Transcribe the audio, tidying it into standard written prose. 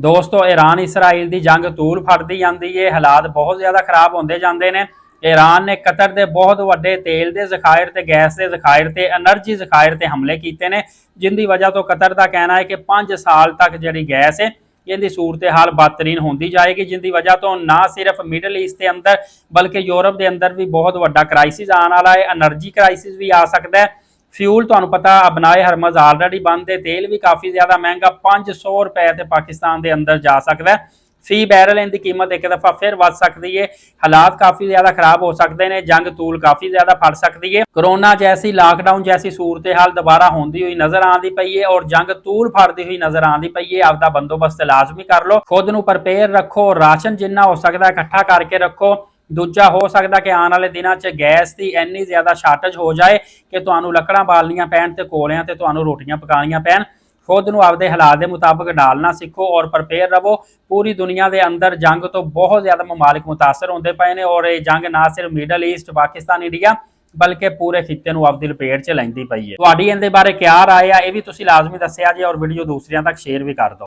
ਦੋਸਤੋ Iran Israel की जंग तूल फटती जाती है, हालात बहुत ज़्यादा खराब होते जाते हैं। ईरान ने कतर के बहुत वड्डे तेल के ज़खायर ते गैस के ज़खायर ते एनर्जी ज़खायर ते हमले किए हैं, जिनकी वजह तो कतर का कहना है कि 5 साल तक जी गैस है इनकी सूरत हाल बदतरीन होती जाएगी, जिनकी वजह तो ना सिर्फ मिडल ईस्ट के अंदर बल्कि यूरोप के अंदर भी बहुत वड्डा क्राइसिस आने वाला है। एनर्जी क्राइसिस भी आ सकता है। फ्यूल तो पता बनाए हरमज ऑलरेडी बंद है, तेल भी काफ़ी ज़्यादा महंगा 500 रुपए तो पाकिस्तान के अंदर जा सकता है। फी बैरल इनकी कीमत एक दफ़ा फिर बढ़ सकती है। हालात काफ़ी ज़्यादा खराब हो सकते हैं, जंग तूल काफ़ी ज़्यादा फट सकती है। कोरोना जैसी लॉकडाउन जैसी सूरत हाल दोबारा होती हुई नज़र आती पई है और जंग तूल फटती हुई नज़र आती पई है। आपका बंदोबस्त लाजमी कर लो, खुद नूं प्रिपेयर रखो, राशन जिन्ना हो सकता इकट्ठा करके रखो। दूजा हो सकता कि आने वाले दिनों च गैस की इन्नी ज़्यादा शार्टेज हो जाए कि तुहानूं लकड़ां बालनियां पैण ते कोलियां ते तुहानूं रोटियां पकानियां पैण। खुद नूं आपदे हालात के मुताबिक डालना सीखो और प्रिपेयर रहो। पूरी दुनिया के अंदर जंग तो बहुत ज़्यादा ममालिक मुतासर होंदे पए ने और ये जंग ना सिर्फ मिडल ईस्ट पाकिस्तान इंडिया बल्कि पूरे खित्ते नूं आपदी लपेट च लैंदी पई है। तुहाडी इहदे बारे क्या राय है, यह भी तुसीं लाजमी दस्सिया जे और वीडियो दूसरियां तक शेयर भी कर दो।